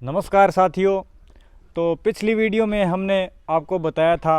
नमस्कार साथियों। तो पिछली वीडियो में हमने आपको बताया था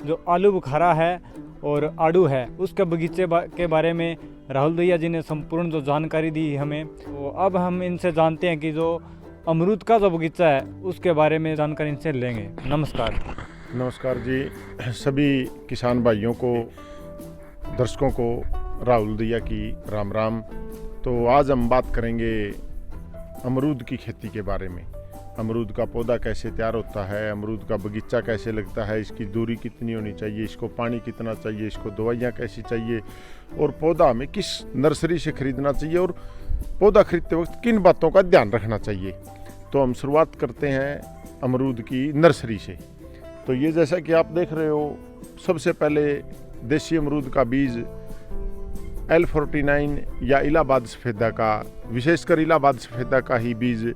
जो आलू बुखारा है और आड़ू है उसके बगीचे के बारे में राहुल भैया जी ने संपूर्ण जो जानकारी दी हमें। तो अब हम इनसे जानते हैं कि जो अमरूद का जो बगीचा है उसके बारे में जानकारी इनसे लेंगे। नमस्कार। नमस्कार जी, सभी किसान भाइयों को, दर्शकों को राहुल भैया की राम राम। तो आज हम बात करेंगे अमरूद की खेती के बारे में। अमरूद का पौधा कैसे तैयार होता है, अमरूद का बगीचा कैसे लगता है, इसकी दूरी कितनी होनी चाहिए, इसको पानी कितना चाहिए, इसको दवाइयाँ कैसी चाहिए और पौधा हमें किस नर्सरी से ख़रीदना चाहिए और पौधा खरीदते वक्त किन बातों का ध्यान रखना चाहिए। तो हम शुरुआत करते हैं अमरूद की नर्सरी से। तो ये जैसा कि आप देख रहे हो, सबसे पहले देसी अमरूद का बीज L49 या इलाहाबाद सफ़ेदा का, विशेषकर इलाहाबाद सफ़ेदा का ही बीज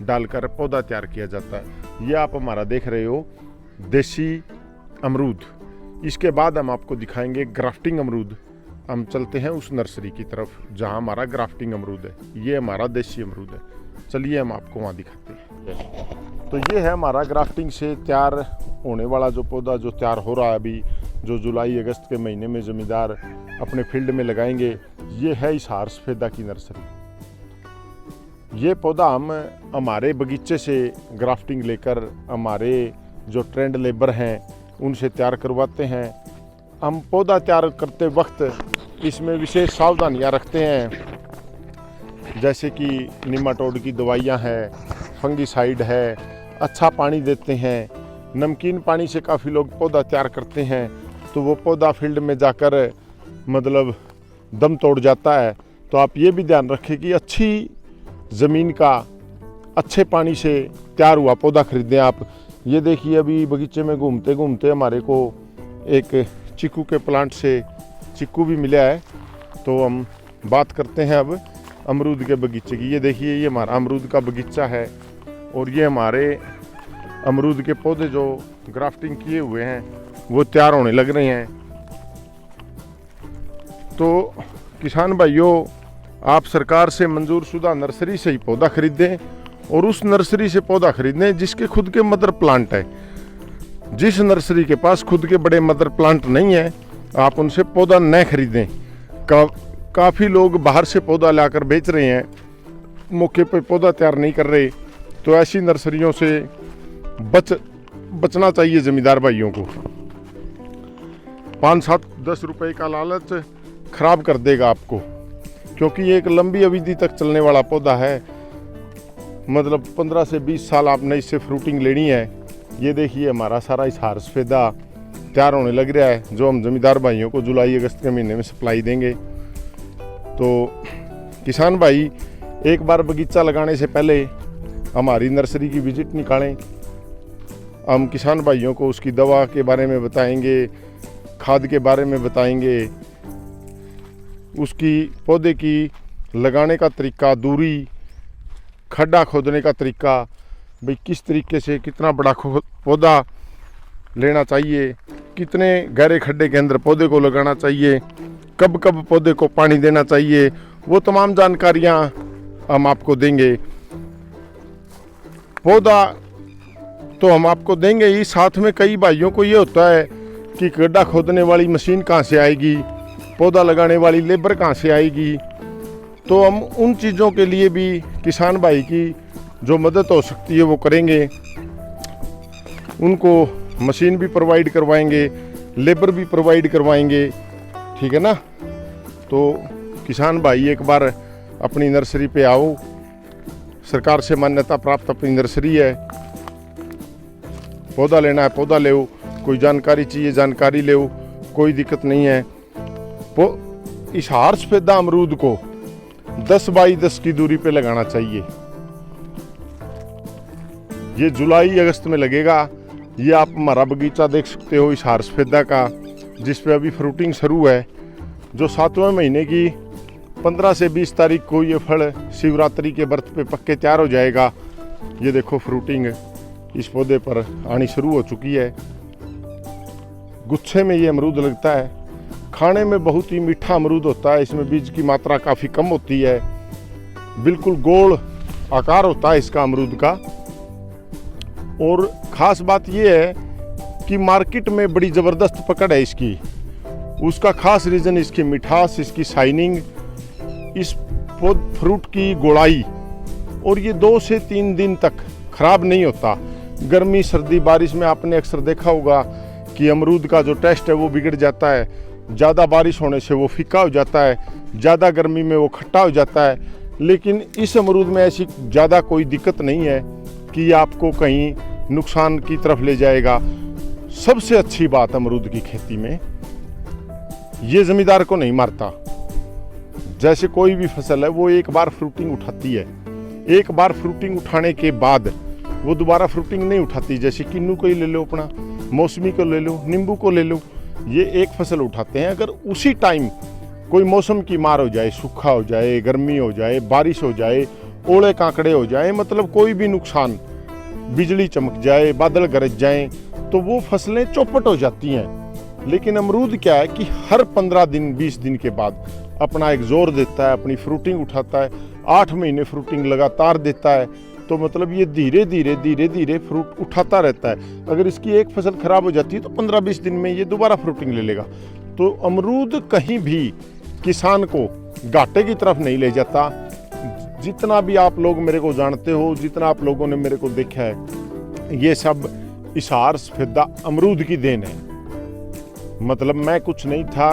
डालकर पौधा तैयार किया जाता है। ये आप हमारा देख रहे हो देसी अमरूद। इसके बाद हम आपको दिखाएंगे ग्राफ्टिंग अमरूद। हम चलते हैं उस नर्सरी की तरफ जहां हमारा ग्राफ्टिंग अमरूद है। ये हमारा देसी अमरूद है, चलिए हम आपको वहां दिखाते हैं। तो ये है हमारा ग्राफ्टिंग से तैयार होने वाला जो पौधा जो तैयार हो रहा है अभी, जो जुलाई अगस्त के महीने में ज़मींदार अपने फील्ड में लगाएंगे। ये है हिसार सफ़ेदा की नर्सरी। ये पौधा हम हमारे बगीचे से ग्राफ्टिंग लेकर हमारे जो ट्रेंड लेबर हैं उनसे तैयार करवाते हैं। हम पौधा तैयार करते वक्त इसमें विशेष सावधानियां रखते हैं, जैसे कि निमाटोड की दवाइयां हैं, फंगिसाइड है, अच्छा पानी देते हैं। नमकीन पानी से काफ़ी लोग पौधा तैयार करते हैं तो वो पौधा फील्ड में जाकर मतलब दम तोड़ जाता है। तो आप ये भी ध्यान रखें कि अच्छी ज़मीन का अच्छे पानी से तैयार हुआ पौधा खरीदें आप। ये देखिए, अभी बगीचे में घूमते घूमते हमारे को एक चीकू के प्लांट से चीकू भी मिला है। तो हम बात करते हैं अब अमरूद के बगीचे की। ये देखिए, ये हमारा अमरूद का बगीचा है और ये हमारे अमरूद के पौधे जो ग्राफ्टिंग किए हुए हैं वो तैयार होने लग रहे हैं। तो किसान भाइयों, आप सरकार से मंजूर शुदा नर्सरी से ही पौधा खरीदें और उस नर्सरी से पौधा खरीदें जिसके खुद के मदर प्लांट है। जिस नर्सरी के पास खुद के बड़े मदर प्लांट नहीं है, आप उनसे पौधा न खरीदें। काफ़ी लोग बाहर से पौधा लाकर बेच रहे हैं, मौके पर पौधा तैयार नहीं कर रहे। तो ऐसी नर्सरियों से बचना चाहिए ज़मींदार भाइयों को। 5, 7, 10 रुपए का लालच खराब कर देगा आपको, क्योंकि ये एक लंबी अवधि तक चलने वाला पौधा है। मतलब 15 से 20 साल आपने इससे फ्रूटिंग लेनी है। ये देखिए, हमारा सारा हिसार सफ़ेदा तैयार होने लग रहा है, जो हम ज़मींदार भाइयों को जुलाई अगस्त के महीने में सप्लाई देंगे। तो किसान भाई, एक बार बगीचा लगाने से पहले हमारी नर्सरी की विजिट निकालें। हम किसान भाइयों को उसकी दवा के बारे में बताएंगे, खाद के बारे में बताएंगे, उसकी पौधे की लगाने का तरीका, दूरी, खड्डा खोदने का तरीका, भाई किस तरीके से कितना बड़ा पौधा लेना चाहिए, कितने गहरे खड्डे के अंदर पौधे को लगाना चाहिए, कब कब पौधे को पानी देना चाहिए, वो तमाम जानकारियाँ हम आपको देंगे। पौधा तो हम आपको देंगे ही, साथ में कई भाइयों को ये होता है कि गड्ढा खोदने वाली मशीन कहाँ से आएगी, पौधा लगाने वाली लेबर कहाँ से आएगी। तो हम उन चीज़ों के लिए भी किसान भाई की जो मदद हो सकती है वो करेंगे। उनको मशीन भी प्रोवाइड करवाएंगे, लेबर भी प्रोवाइड करवाएंगे, ठीक है ना। तो किसान भाई, एक बार अपनी नर्सरी पे आओ। सरकार से मान्यता प्राप्त अपनी नर्सरी है। पौधा लेना है पौधा ले, कोई जानकारी चाहिए जानकारी ले, कोई दिक्कत नहीं है। हिसार सफ़ेदा अमरूद को 10 बाई 10 की दूरी पे लगाना चाहिए। ये जुलाई अगस्त में लगेगा। ये आप हमारा बगीचा देख सकते हो हिसार सफ़ेदा का, जिस पे अभी फ्रूटिंग शुरू है। जो 7वें महीने की 15 से 20 तारीख को ये फल शिवरात्रि के व्रत पे पक्के तैयार हो जाएगा। ये देखो, फ्रूटिंग इस पौधे पर आनी शुरू हो चुकी है। गुच्छे में ये अमरूद लगता है। खाने में बहुत ही मीठा अमरूद होता है। इसमें बीज की मात्रा काफ़ी कम होती है। बिल्कुल गोल आकार होता है इसका अमरूद का। और ख़ास बात ये है कि मार्केट में बड़ी ज़बरदस्त पकड़ है इसकी। उसका खास रीज़न इसकी मिठास, इसकी शाइनिंग, इस फ्रूट की गोड़ाई, और ये 2 से 3 दिन तक ख़राब नहीं होता। गर्मी सर्दी बारिश में आपने अक्सर देखा होगा कि अमरूद का जो टेस्ट है वो बिगड़ जाता है, ज़्यादा बारिश होने से वो फीका हो जाता है, ज़्यादा गर्मी में वो खट्टा हो जाता है। लेकिन इस अमरूद में ऐसी ज़्यादा कोई दिक्कत नहीं है कि ये आपको कहीं नुकसान की तरफ ले जाएगा। सबसे अच्छी बात अमरूद की खेती में, ये ज़मींदार को नहीं मारता। जैसे कोई भी फसल है वो एक बार फ्रूटिंग उठाती है, एक बार फ्रूटिंग उठाने के बाद वो दोबारा फ्रूटिंग नहीं उठाती। जैसे किन्नू को ही ले लो, अपना मौसमी को ले लो, नींबू को ले लो, ये एक फसल उठाते हैं। अगर उसी टाइम कोई मौसम की मार हो जाए, सूखा हो जाए, गर्मी हो जाए, बारिश हो जाए, ओले कांकड़े हो जाए, मतलब कोई भी नुकसान, बिजली चमक जाए, बादल गरज जाएं, तो वो फसलें चौपट हो जाती हैं। लेकिन अमरूद क्या है कि हर 15 दिन 20 दिन के बाद अपना एक जोर देता है, अपनी फ्रूटिंग उठाता है, 8 महीने फ्रूटिंग लगातार देता है। तो मतलब ये धीरे धीरे फ्रूट उठाता रहता है। अगर इसकी एक फसल खराब हो जाती है तो 15-20 दिन में ये दोबारा फ्रूटिंग ले लेगा। तो अमरूद कहीं भी किसान को घाटे की तरफ नहीं ले जाता। जितना भी आप लोग मेरे को जानते हो, जितना आप लोगों ने मेरे को देखा है, ये सब हिसार सफेदा अमरूद की देन है। मतलब मैं कुछ नहीं था,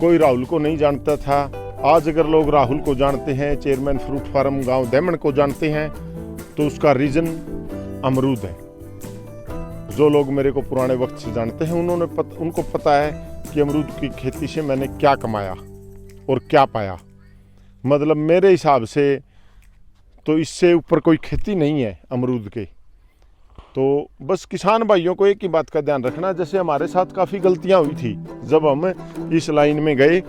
कोई राहुल को नहीं जानता था। आज अगर लोग राहुल को जानते हैं, चेयरमैन फ्रूट फार्म गांव दमन को जानते हैं, तो उसका रीज़न अमरूद है। जो लोग मेरे को पुराने वक्त से जानते हैं उनको पता है कि अमरूद की खेती से मैंने क्या कमाया और क्या पाया। मतलब मेरे हिसाब से तो इससे ऊपर कोई खेती नहीं है अमरूद के। तो बस किसान भाइयों को एक ही बात का ध्यान रखना, जैसे हमारे साथ काफ़ी गलतियां हुई थी जब हम इस लाइन में गए।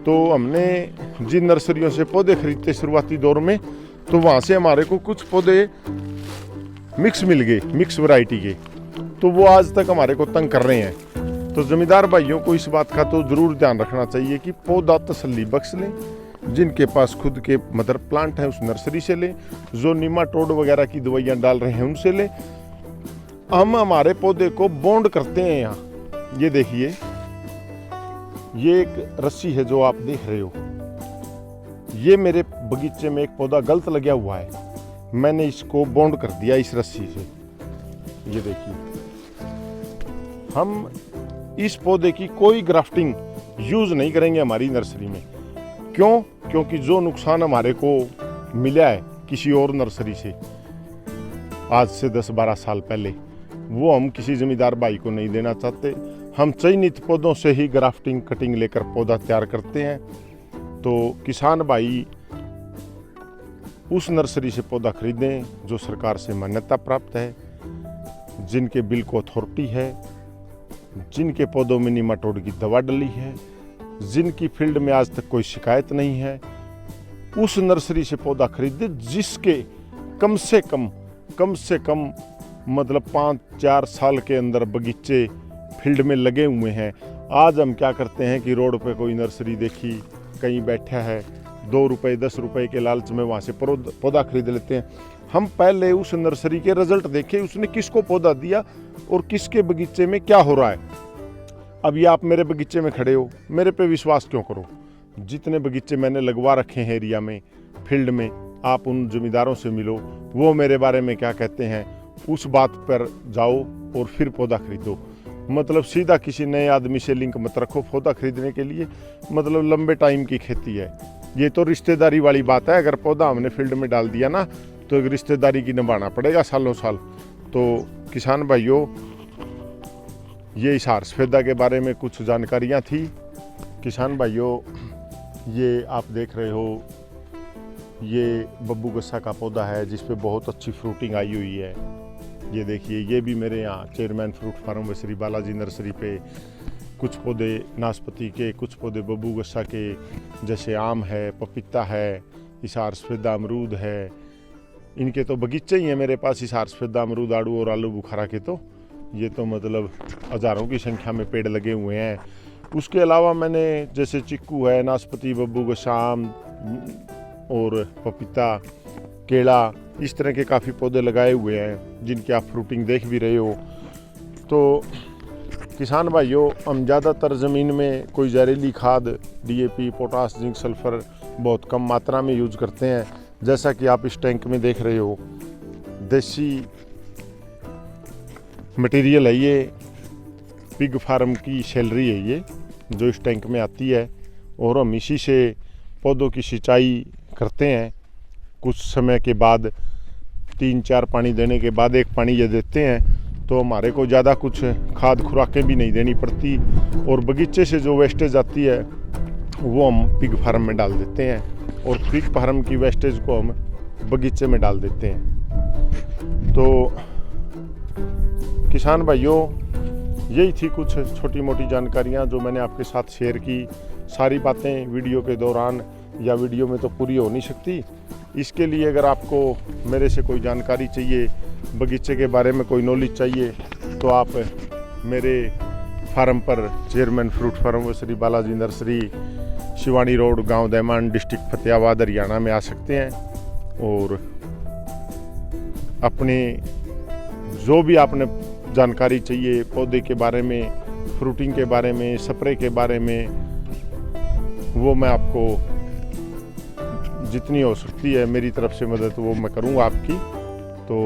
तो हमने जिन नर्सरियों से पौधे खरीदते शुरुआती दौर में, तो वहाँ से हमारे को कुछ पौधे मिक्स मिल गए, मिक्स वैरायटी के, तो वो आज तक हमारे को तंग कर रहे हैं। तो ज़मींदार भाइयों को इस बात का तो ज़रूर ध्यान रखना चाहिए कि पौधा तसल्ली बख्श लें। जिनके पास खुद के मदर प्लांट हैं उस नर्सरी से लें, जो निमाटोड वगैरह की दवाइयाँ डाल रहे हैं उनसे लें। हम हमारे पौधे को बॉन्ड करते हैं यहाँ। ये देखिए, ये एक रस्सी है जो आप देख रहे हो। ये मेरे बगीचे में एक पौधा गलत लगा हुआ है, मैंने इसको बॉन्ड कर दिया इस रस्सी से। ये देखिए, हम इस पौधे की कोई ग्राफ्टिंग यूज नहीं करेंगे हमारी नर्सरी में। क्यों? क्योंकि जो नुकसान हमारे को मिला है किसी और नर्सरी से आज से 10-12 साल पहले, वो हम किसी जमींदार भाई को नहीं देना चाहते। हम चयनित पौधों से ही ग्राफ्टिंग कटिंग लेकर पौधा तैयार करते हैं। तो किसान भाई उस नर्सरी से पौधा खरीदें जो सरकार से मान्यता प्राप्त है, जिनके बिल को अथॉरिटी है, जिनके पौधों में निमाटोड की दवा डली है, जिनकी फील्ड में आज तक कोई शिकायत नहीं है। उस नर्सरी से पौधा खरीदें जिसके कम से कम मतलब 5-4 साल के अंदर बगीचे फील्ड में लगे हुए हैं। आज हम क्या करते हैं कि रोड पे कोई नर्सरी देखी, कहीं बैठा है, 2 रुपये 10 रुपये के लालच में वहाँ से पौधा खरीद लेते हैं। हम पहले उस नर्सरी के रिजल्ट देखे, उसने किसको पौधा दिया और किसके बगीचे में क्या हो रहा है। अभी आप मेरे बगीचे में खड़े हो, मेरे पे विश्वास क्यों करो? जितने बगीचे मैंने लगवा रखे हैं एरिया में, फील्ड में, आप उन जमींदारों से मिलो, वो मेरे बारे में क्या कहते हैं, उस बात पर जाओ और फिर पौधा खरीदो। मतलब सीधा किसी नए आदमी से लिंक मत रखो पौधा खरीदने के लिए। मतलब लंबे टाइम की खेती है, ये तो रिश्तेदारी वाली बात है। अगर पौधा हमने फील्ड में डाल दिया ना, तो एक रिश्तेदारी की निभाना पड़ेगा सालों साल। तो किसान भाइयों, ये हिसार सफेदा के बारे में कुछ जानकारियाँ थी। किसान भाइयों, ये आप देख रहे हो, ये बब्बू गस्सा का पौधा है जिस पे बहुत अच्छी फ्रूटिंग आई हुई है। ये देखिए, ये भी मेरे यहाँ चेयरमैन फ्रूट फार्म व श्री बालाजी नर्सरी पे कुछ पौधे नाशपाती के, कुछ पौधे बब्बू गस्सा के, जैसे आम है, पपीता है, हिसार सफेदा अमरूद है। इनके तो बगीचे ही हैं मेरे पास, हिसार सफेदा अमरूद, आड़ू और आलू बुखारा के। तो ये तो मतलब हज़ारों की संख्या में पेड़ लगे हुए हैं। उसके अलावा मैंने जैसे चिक्कू है, नाशपाती, बब्बू गस्सा, आम और पपीता, केला, इस तरह के काफ़ी पौधे लगाए हुए हैं जिनकी आप फ्रूटिंग देख भी रहे हो। तो किसान भाइयों, हम ज़्यादातर ज़मीन में कोई जहरीली खाद DAP, पोटास, जिंक, सल्फर बहुत कम मात्रा में यूज करते हैं। जैसा कि आप इस टैंक में देख रहे हो, देसी मटेरियल है ये, पिग फार्म की सैलरी है ये जो इस टैंक में आती है, और हम इसी से पौधों की सिंचाई करते हैं। कुछ समय के बाद 3-4 पानी देने के बाद एक पानी ये देते हैं, तो हमारे को ज़्यादा कुछ खाद खुराकें भी नहीं देनी पड़ती, और बगीचे से जो वेस्टेज आती है वो हम पिग फार्म में डाल देते हैं, और पिग फार्म की वेस्टेज को हम बगीचे में डाल देते हैं। तो किसान भाइयों, यही थी कुछ छोटी मोटी जानकारियां जो मैंने आपके साथ शेयर की। सारी बातें वीडियो के दौरान या वीडियो में तो पूरी हो नहीं सकती। इसके लिए अगर आपको मेरे से कोई जानकारी चाहिए, बगीचे के बारे में कोई नॉलेज चाहिए, तो आप मेरे फार्म पर, चेयरमैन फ्रूट फार्म व श्री बालाजी नर्सरी, शिवानी रोड, गांव दैमान, डिस्ट्रिक्ट फतेहाबाद, हरियाणा में आ सकते हैं। और अपने जो भी आपने जानकारी चाहिए पौधे के बारे में, फ्रूटिंग के बारे में, स्प्रे के बारे में, वो मैं आपको जितनी हो सकती है मेरी तरफ से मदद वो मैं करूँगा आपकी। तो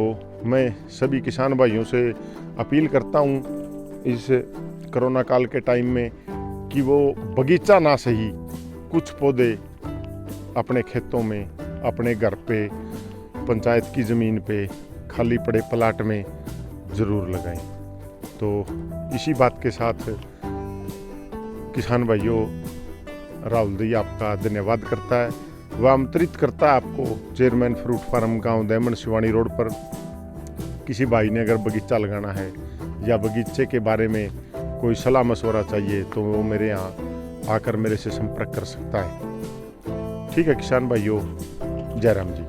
मैं सभी किसान भाइयों से अपील करता हूँ इस कोरोना काल के टाइम में कि वो बगीचा ना सही, कुछ पौधे अपने खेतों में, अपने घर पे, पंचायत की ज़मीन पे, खाली पड़े प्लाट में ज़रूर लगाएं। तो इसी बात के साथ किसान भाइयों, राहुल दैया आपका धन्यवाद करता है, वह आमंत्रित करता है आपको चेयरमैन फ्रूट फार्म, गांव दैमन, शिवानी रोड पर। किसी भाई ने अगर बगीचा लगाना है या बगीचे के बारे में कोई सलाह मशवरा चाहिए, तो वो मेरे यहाँ आकर मेरे से संपर्क कर सकता है। ठीक है किसान भाइयों, जय राम जी।